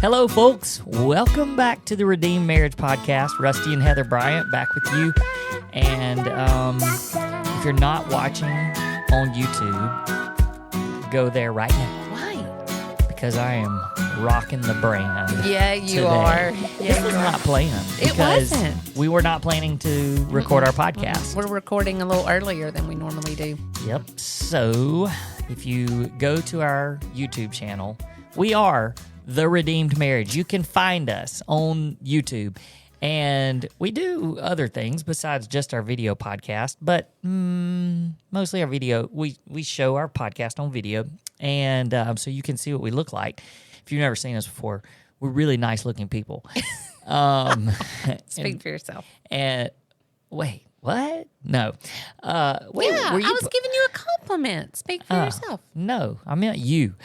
Hello, folks. Welcome back to the Redeemed Marriage Podcast. Rusty and Heather Bryant back with you. And if you're not watching on YouTube, go there right now. Why? Because I am rocking the brand. Yeah, you today. are. This was not planned. It because wasn't. We were not planning to record our podcast. We're recording a little earlier than we normally do. Yep. So if you go to our YouTube channel, we are The Redeemed Marriage. You can find us on YouTube. And we do other things besides just our video podcast, but mostly our video. We show our podcast on video, and so you can see what we look like. If you've never seen us before, we're really nice-looking people. Speak for yourself. And wait, what? No. Wait, Yeah, I was giving you a compliment. Speak for yourself. No, I meant you.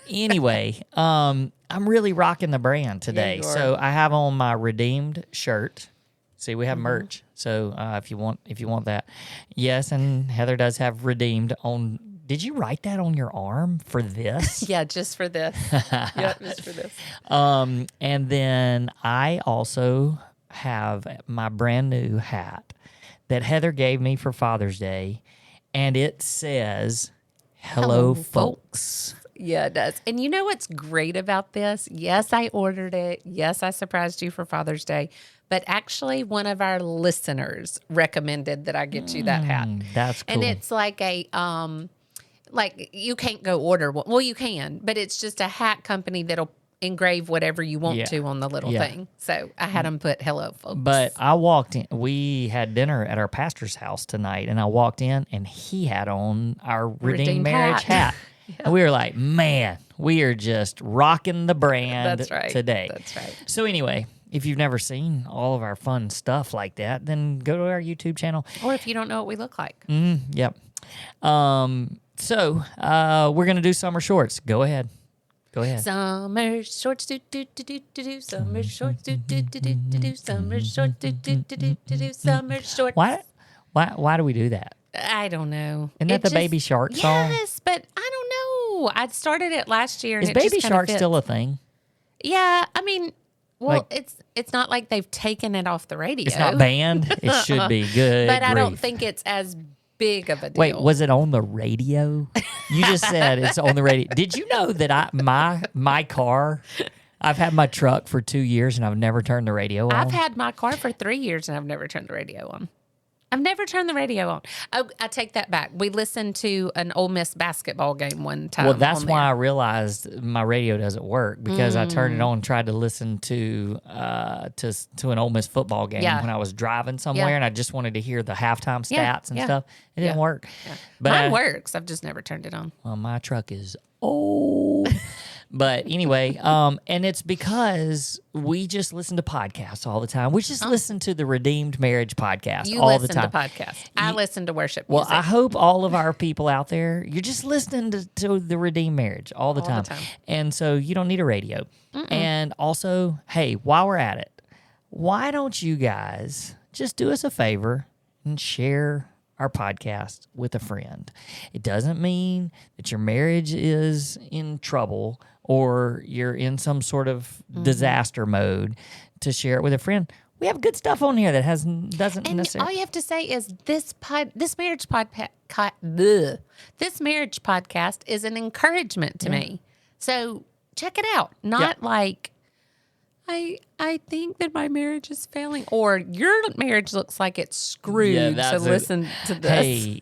Anyway, I'm really rocking the brand today. Yeah, you are. So I have on my Redeemed shirt. See, we have merch. So if you want that, yes. And Heather does have Redeemed on. Did you write that on your arm for this? Yeah, just for this. Yep, just for this. And then I also have my brand new hat that Heather gave me for Father's Day, and it says, "Hello, folks." Yeah, it does. And you know what's great about this? Yes, I ordered it. Yes, I surprised you for Father's Day. But actually, one of our listeners recommended that I get you that hat. That's cool. And it's like a, like you can't go order one. Well, you can, but it's just a hat company that'll engrave whatever you want to on the little thing. So I had them put "Hello, folks." But I walked in. We had dinner at our pastor's house tonight, and I walked in, and he had on our Redeemed Marriage hat. And we were like, man, we are just rocking the brand today. That's right. So anyway, if you've never seen all of our fun stuff like that, then go to our YouTube channel. Or if you don't know what we look like. Yep. So we're going to do summer shorts. Go ahead. Summer shorts, do do do do do do. Summer shorts, do do do do do do. Summer shorts, do do do do do do. Summer shorts. Why do we do that? I don't know. Isn't that the Baby Shark song? Yes, but I don't know. I started it last year. Is and Baby Shark still a thing? Yeah, I mean, well, Like- it's not like they've taken it off the radio. It's not banned. It should be good. But I don't think it's as big of a deal. Wait, was it on the radio? You just said it's on the radio. Did you know that my car? I've had my truck for 2 years and I've never turned the radio on. I've had my car for 3 years and I've never turned the radio on. I've never turned the radio on. Oh, I take that back. We listened to an Ole Miss basketball game one time. Well, that's why I realized my radio doesn't work because I turned it on and tried to listen to an Ole Miss football game when I was driving somewhere and I just wanted to hear the halftime stats and stuff. It didn't work. Yeah. But Mine works. I've just never turned it on. Well, my truck is old. But anyway, and it's because we just listen to podcasts all the time. We just listen to the Redeemed Marriage Podcast all the time. You listen to podcasts. I listen to worship Well, music. I hope all of our people out there, you're just listening to the Redeemed Marriage all the time. And so you don't need a radio. And also, hey, while we're at it, why don't you guys just do us a favor and share our podcast with a friend? It doesn't mean that your marriage is in trouble or you're in some sort of disaster mode to share it with a friend. We have good stuff on here that doesn't and necessarily. all you have to say is this marriage podcast is an encouragement to me. So check it out. Not like I think that my marriage is failing, or your marriage looks like it's screwed. So listen to this. Hey,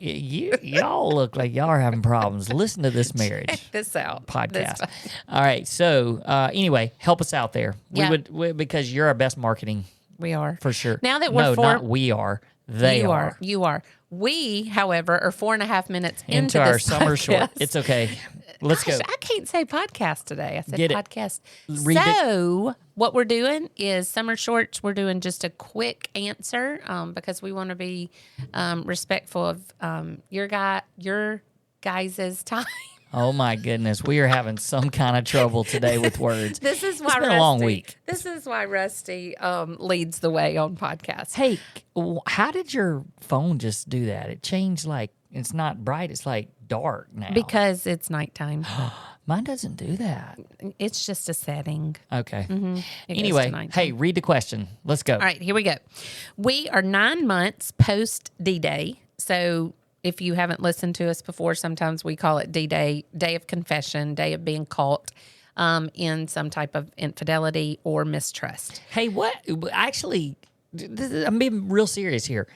y'all look like y'all are having problems. Listen to this marriage. Check this out. Podcast. All right. So anyway, help us out there. We because you're our best marketing. We are For sure. Now that we're not we are. They are. You are. We, however, are 4.5 minutes into our this summer podcast. short. It's okay. Let's go. I can't say podcast today. I said Get it. podcast. Read So what we're doing is summer shorts. We're doing just a quick answer because we want to be respectful of your guys' time. Oh my goodness, we are having some kind of trouble today with words. This is why it's been a long week. This is why Rusty leads the way on podcasts. Hey, how did your phone just do that? It changed, like, it's not bright, it's like dark now. Because it's nighttime. Mine doesn't do that. It's just a setting. Okay. Mm-hmm. Anyway, hey, read the question. Let's go. All right, here we go. We are 9 months post D-Day. So if you haven't listened to us before, sometimes we call it D-Day, day of confession, day of being caught in some type of infidelity or mistrust. Hey, what? Actually, I'm being real serious here.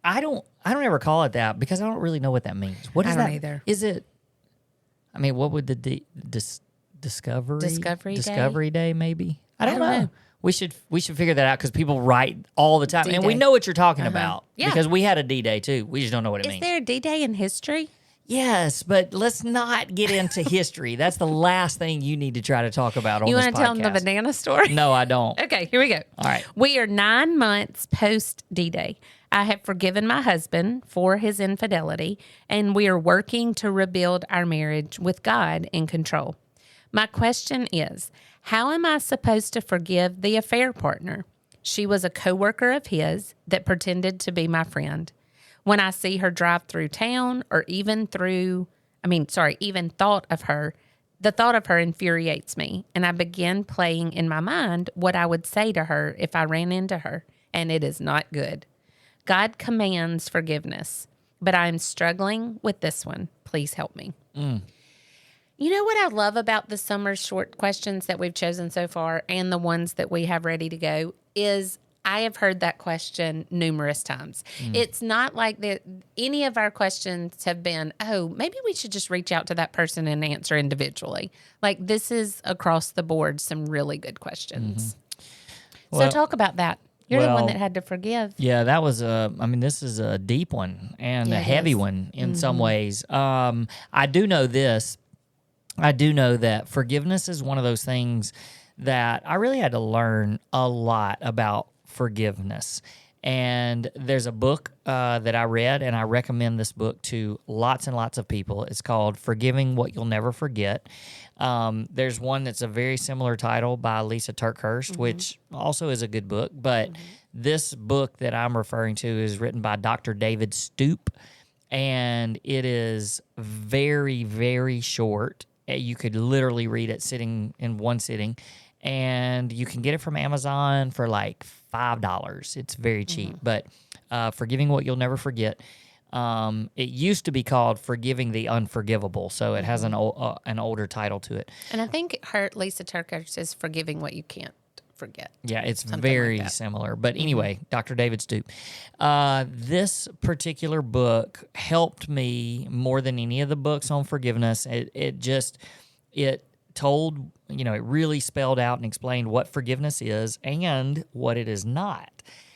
I don't ever call it that because I don't really know what that means. What is that? I don't either. Is it? I mean, what would the Discovery Day maybe? I don't know. We should figure that out because people write all the time. D-Day. And we know what you're talking about because we had a D-Day too. We just don't know what it means. Is there a D-Day in history? Yes, but let's not get into history. That's the last thing you need to try to talk about on this podcast. You want to tell them the banana story? No, I don't. Okay, here we go. All right. We are 9 months post D-Day. I have forgiven my husband for his infidelity, and we are working to rebuild our marriage with God in control. My question is, how am I supposed to forgive the affair partner? She was a coworker of his that pretended to be my friend. When I see her drive through town or even thought of her, the thought of her infuriates me, and I begin playing in my mind what I would say to her if I ran into her, and it is not good. God commands forgiveness, but I'm struggling with this one. Please help me. You know what I love about the summer short questions that we've chosen so far and the ones that we have ready to go is I have heard that question numerous times. It's not like that any of our questions have been, oh, maybe we should just reach out to that person and answer individually. Like this is across the board some really good questions. So talk about that. You're the one that had to forgive. Yeah, that was this is a deep one and a heavy one in some ways. I do know this. I do know that forgiveness is one of those things that I really had to learn a lot about forgiveness. And there's a book that I read, and I recommend this book to lots and lots of people. It's called Forgiving What You'll Never Forget. There's one that's a very similar title by Lisa Turkhurst, which also is a good book. But this book that I'm referring to is written by Dr. David Stoop, and it is very, very short. You could literally read it sitting in one sitting, and you can get it from Amazon for like $5. It's very cheap. But Forgiving What You'll Never Forget. It used to be called Forgiving the Unforgivable, so it has an older title to it. And I think Lisa Turkhurst is Forgiving What You Can't Forget. Yeah, it's very similar. But anyway, Dr. David Stoop. This particular book helped me more than any of the books on forgiveness. It told, it really spelled out and explained what forgiveness is and what it is not.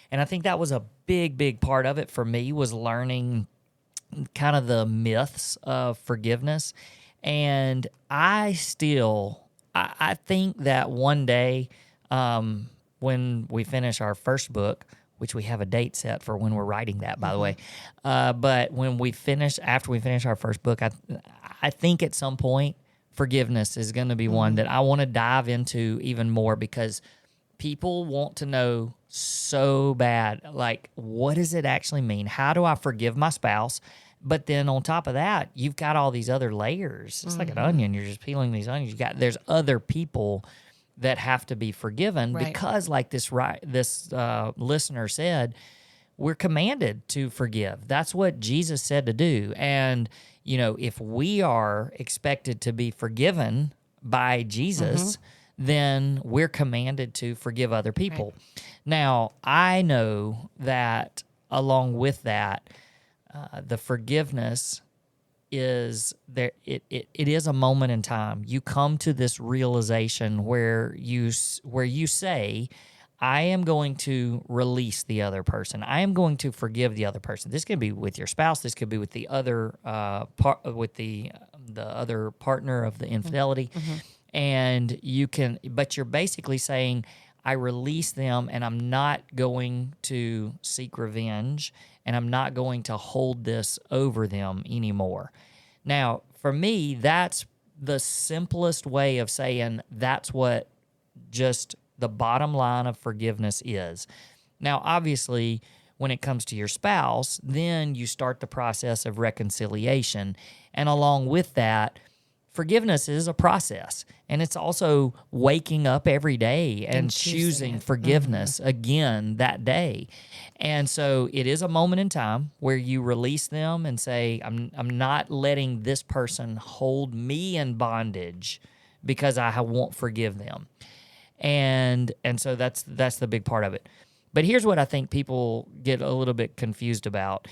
And I think that was a big, big part of it for me, was learning kind of the myths of forgiveness. And I think that one day when we finish our first book, which we have a date set for when we're writing that, by the way. But after we finish our first book, I think at some point forgiveness is going to be one that I want to dive into even more, because people want to know so bad, like, what does it actually mean? How do I forgive my spouse? But then on top of that, you've got all these other layers. It's like an onion. You're just peeling these onions. There's other people that have to be forgiven because, like this listener said, we're commanded to forgive. That's what Jesus said to do. And, if we are expected to be forgiven by Jesus, then we're commanded to forgive other people. Right. Now, I know that along with that, the forgiveness is there. It is a moment in time. You come to this realization where you say, I am going to release the other person. I am going to forgive the other person. This could be with your spouse. This could be with the other the other partner of the infidelity. And but you're basically saying, I release them, and I'm not going to seek revenge, and I'm not going to hold this over them anymore. Now, for me, that's the simplest way of saying that's what just the bottom line of forgiveness is. Now, obviously, when it comes to your spouse, then you start the process of reconciliation. And along with that, forgiveness is a process, and it's also waking up every day and choosing forgiveness again that day. And so it is a moment in time where you release them and say, I'm not letting this person hold me in bondage because I won't forgive them. And so that's the big part of it. But here's what I think people get a little bit confused about.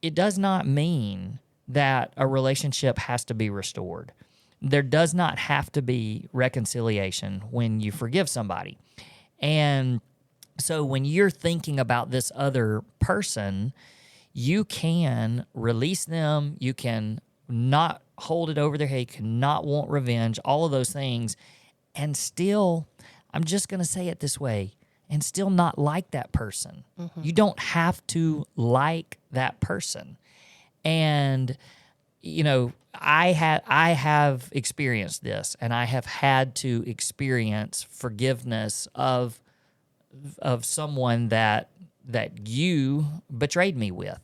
It does not mean that a relationship has to be restored. There does not have to be reconciliation when you forgive somebody. And so when you're thinking about this other person, you can release them. You can not hold it over their head. You can not want revenge, all of those things. And still, I'm just going to say it this way, and still not like that person. You don't have to like that person. And, you know, I have experienced this, and I have had to experience forgiveness of someone that you betrayed me with.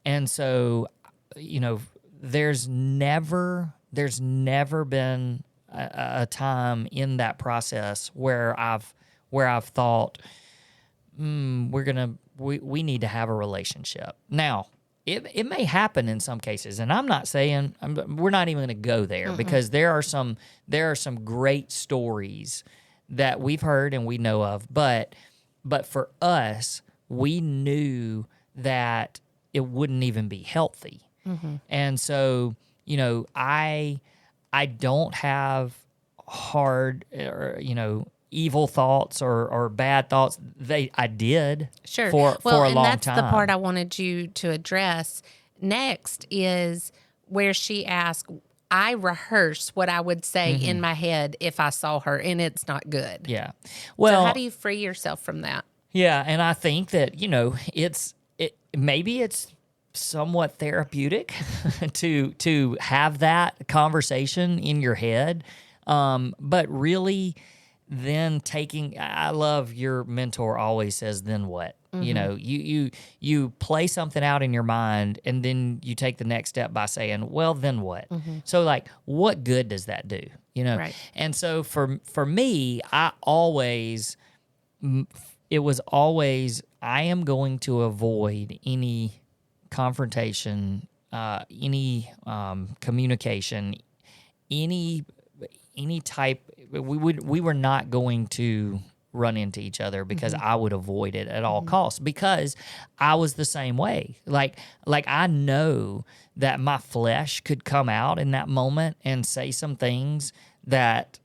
And so, you know, there's never been a time in that process where I've thought, we need to have a relationship. Now, it may happen in some cases, and I'm not saying we're not even going to go there because there are some great stories that we've heard and we know of, but for us, we knew that it wouldn't even be healthy. And so, you know, I don't have hard or, you know, evil thoughts or bad thoughts. I did for a long time. And that's the part I wanted you to address. Next is where she asked, I rehearse what I would say in my head if I saw her, and it's not good. Yeah. Well, so how do you free yourself from that? Yeah, and I think that, you know, maybe it's somewhat therapeutic to have that conversation in your head, but really then I love your mentor always says, then what? You know, you play something out in your mind, and then you take the next step by saying, well, then what? So like, what good does that do? You know? Right. And so for me, it was always, I am going to avoid any confrontation, any communication, any type. We were not going to run into each other because I would avoid it at all costs, because I was the same way. Like I know that my flesh could come out in that moment and say some things that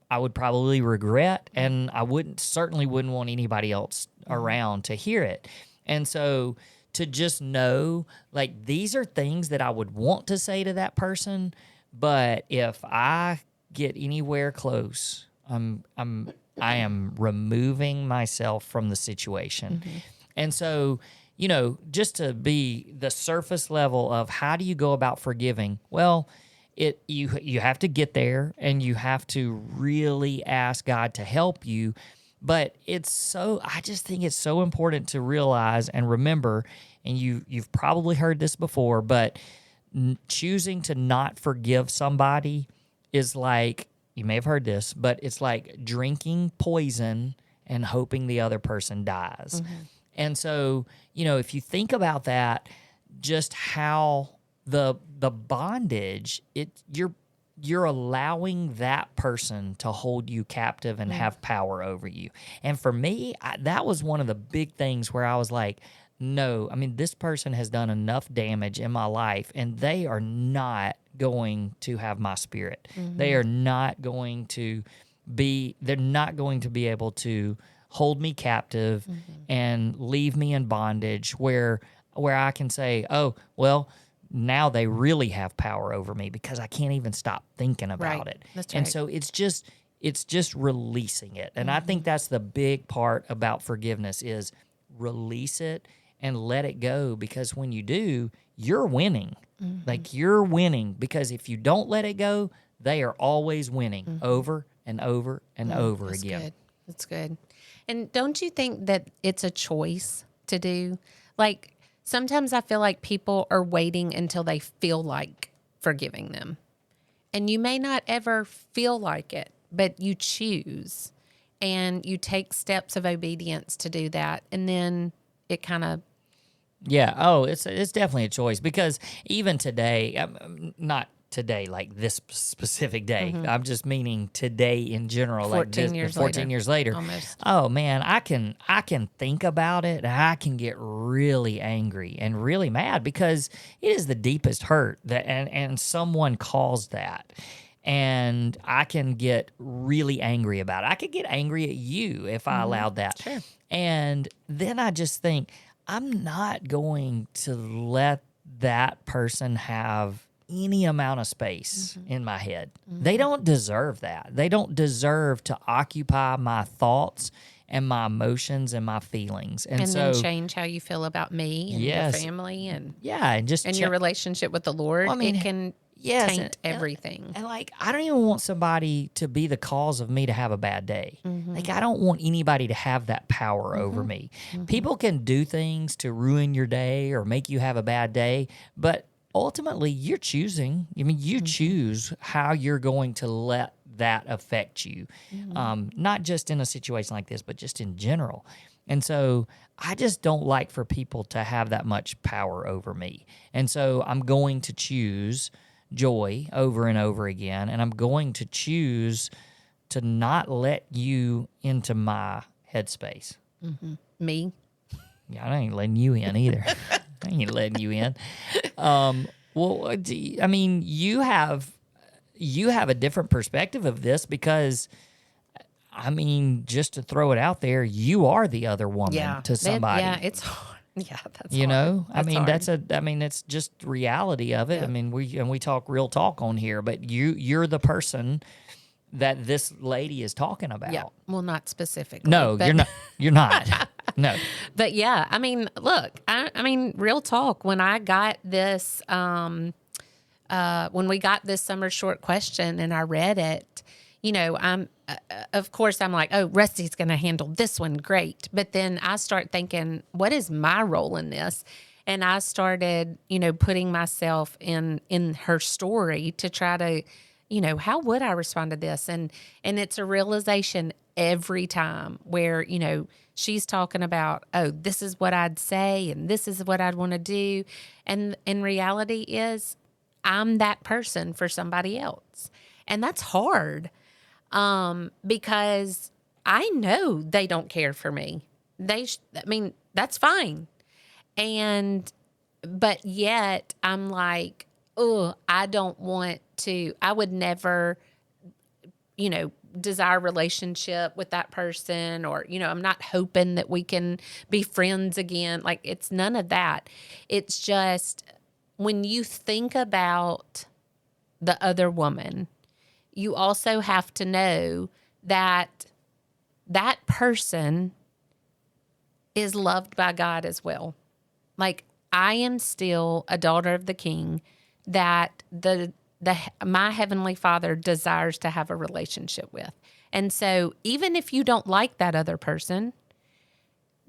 I would probably regret, and I certainly wouldn't want anybody else around to hear it. And so to just know, like, these are things that I would want to say to that person, but if I get anywhere close, I am removing myself from the situation. And so, you know, just to be the surface level of how do you go about forgiving? Well, you have to get there, and you have to really ask God to help you. But I just think it's so important to realize and remember, and you've probably heard this before, but choosing to not forgive somebody is like, you may have heard this, but it's like drinking poison and hoping the other person dies. And so, you know, if you think about that, just how the bondage, you're allowing that person to hold you captive and have power over you. And for me, that was one of the big things where I was like, no, I mean, this person has done enough damage in my life, and they are not going to have my spirit. They are not going to they're not going to be able to hold me captive and leave me in bondage where I can say, oh, well, now they really have power over me because I can't even stop thinking about it. That's and so it's just releasing it. And I think that's the big part about forgiveness is release it and let it go, because when you do, you're winning. Like, you're winning, because if you don't let it go, they are always winning over and over and over again. That's good. And don't you think that it's a choice to do? Like, sometimes I feel like people are waiting until they feel like forgiving them. And you may not ever feel like it, but you choose and you take steps of obedience to do that. And then it kind of. Yeah. Oh, it's definitely a choice, because even today, not today, like this specific day. I'm just meaning today in general. 14 years later. Almost. Oh man, I can think about it, and I can get really angry and really mad, because it is the deepest hurt that and someone caused that. And I can get really angry about it. I could get angry at you if I allowed that. Sure. And then I just think, I'm not going to let that person have any amount of space in my head. They don't deserve that. They don't deserve to occupy my thoughts and my emotions and my feelings. And so, then change how you feel about me and your family and your relationship with the Lord. Well, I mean, it can taint everything. And like, I don't even want somebody to be the cause of me to have a bad day. Like, I don't want anybody to have that power over me. People can do things to ruin your day or make you have a bad day, but ultimately, you're choosing. I mean, you choose how you're going to let that affect you, not just in a situation like this, but just in general. And so I just don't like for people to have that much power over me. And so I'm going to choose joy over and over again, and I'm going to choose to not let you into my headspace. Me? Yeah, I ain't letting you in either. I ain't letting you in. Well, I mean, you have a different perspective of this, because, I mean, just to throw it out there, you are the other woman to somebody. It's hard. Yeah, that's you hard. know. That's hard. I mean, it's just reality of it. Yep. I mean, we talk real talk on here, but you're the person that this lady is talking about. Yeah. Well, not specifically. No, but... you're not. You're not. No. But yeah, I mean, look, I mean, real talk. When I got this, when we got this summer short question and I read it, you know, of course, I'm like, oh, Rusty's going to handle this one great. But then I start thinking, what is my role in this? And I started, you know, putting myself in her story to try to, you know, how would I respond to this? And it's a realization every time where, you know, she's talking about, oh, this is what I'd say and this is what I'd want to do. And in reality is I'm that person for somebody else. And that's hard because I know they don't care for me. I mean, that's fine. But yet I'm like, oh, I don't want to, I would never, you know, desire relationship with that person, or, you know, I'm not hoping that we can be friends again. Like, it's none of that. It's just when you think about the other woman, you also have to know that that person is loved by God as well. Like, I am still a daughter of the King that my Heavenly Father desires to have a relationship with. And so even if you don't like that other person,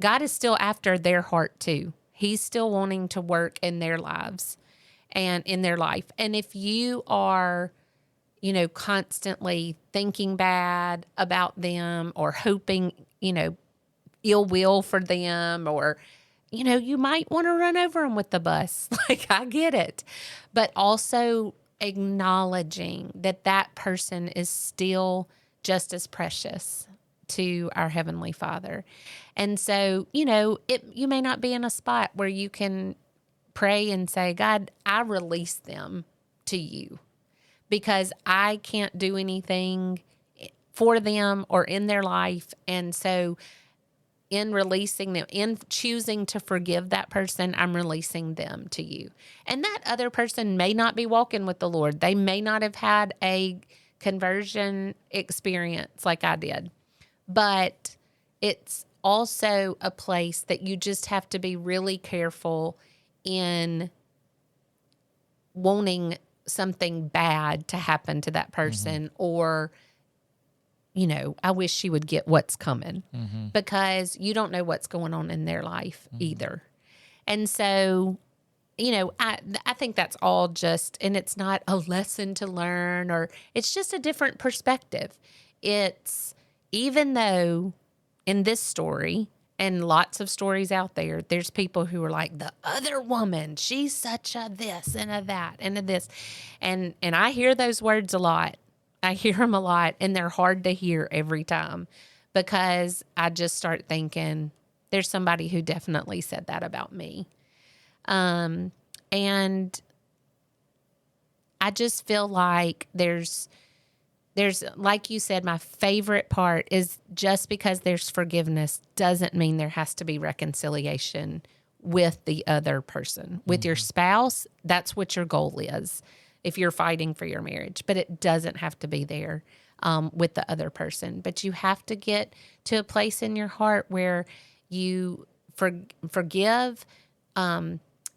God is still after their heart too. He's still wanting to work in their lives and in their life. And if you are, you know, constantly thinking bad about them or hoping, you know, ill will for them, or, you know, you might want to run over them with the bus. Like, I get it. But also acknowledging that that person is still just as precious to our Heavenly Father. And so, you know, you may not be in a spot where you can pray and say, God, I release them to you because I can't do anything for them or in their life. And so in releasing them, in choosing to forgive that person, I'm releasing them to you. And that other person may not be walking with the Lord. They may not have had a conversion experience like I did. But it's also a place that you just have to be really careful in wanting something bad to happen to that person, or, you know, I wish she would get what's coming, because you don't know what's going on in their life either. And so I think that's all just, and it's not a lesson to learn, or it's just a different perspective. It's, even though in this story and lots of stories out there, there's people who are like, the other woman, she's such a this and a that and a this. And I hear those words a lot. I hear them a lot, and they're hard to hear every time, because I just start thinking, there's somebody who definitely said that about me. And I just feel like there's, like you said, my favorite part is, just because there's forgiveness doesn't mean there has to be reconciliation with the other person. With your spouse, that's what your goal is if you're fighting for your marriage. But it doesn't have to be there with the other person. But you have to get to a place in your heart where you forgive.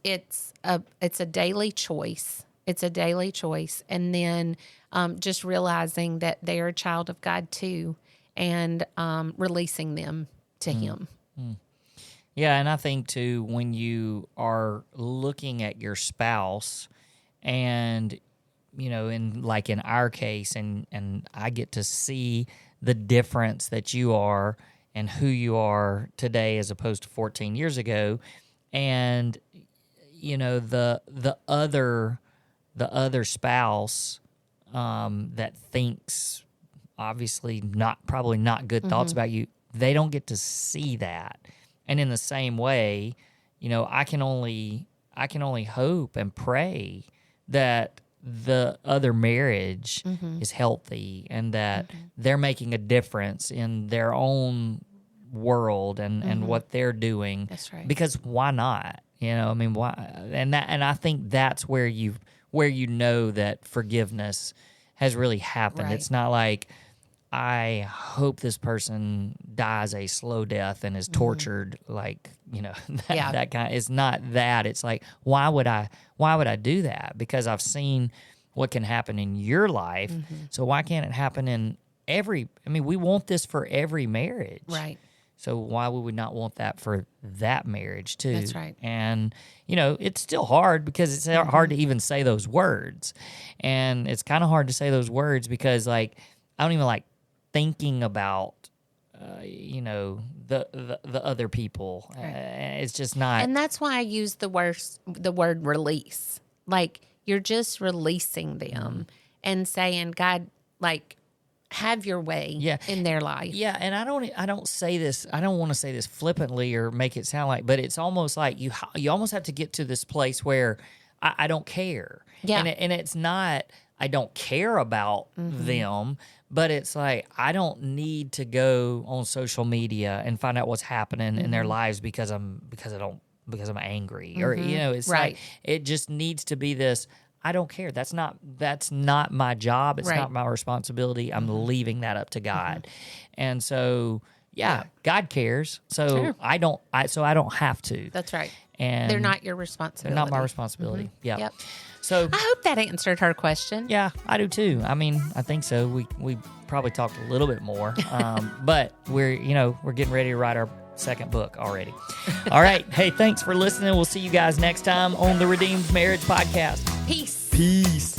It's a daily choice. It's a daily choice. And then just realizing that they are a child of God too, and releasing them to Him. Yeah, and I think too, when you are looking at your spouse, and in our case, and I get to see the difference that you are and who you are today as opposed to 14 years ago, and the other spouse that thinks obviously probably not good thoughts about you, they don't get to see that. And in the same way, I can only hope and pray that the other marriage is healthy, and that they're making a difference in their own world and what they're doing. That's right. Because why not? Why? And I think that's where you know that forgiveness has really happened. Right. It's not like, I hope this person dies a slow death and is tortured, that kind. It's not that. It's like, why would I do that? Because I've seen what can happen in your life. So why can't it happen in we want this for every marriage. Right. So why would we not want that for that marriage too? That's right. And, it's still hard, because it's hard to even say those words. And it's kind of hard to say those words because, I don't even like thinking about, the other people. Right. It's just not. And that's why I use the word release. Like, you're just releasing them and saying, God, have your way in their life. Yeah, and I don't say this. I don't want to say this flippantly or make it sound like, but it's almost like you almost have to get to this place where I don't care. Yeah, and it's not, I don't care about them, but it's like, I don't need to go on social media and find out what's happening in their lives because I'm angry, or it's right. like, it just needs to be this. I don't care. That's not my job. It's not my responsibility. I'm leaving that up to God. And so, God cares. So Sure. I don't have to. That's right. And they're not your responsibility. They're not my responsibility. Yeah. Yep. So I hope that answered her question. Yeah, I do too. I think so. We probably talked a little bit more, but we're getting ready to write our second book already. All right. Hey, thanks for listening. We'll see you guys next time on the Redeemed Marriage Podcast. Peace. Peace.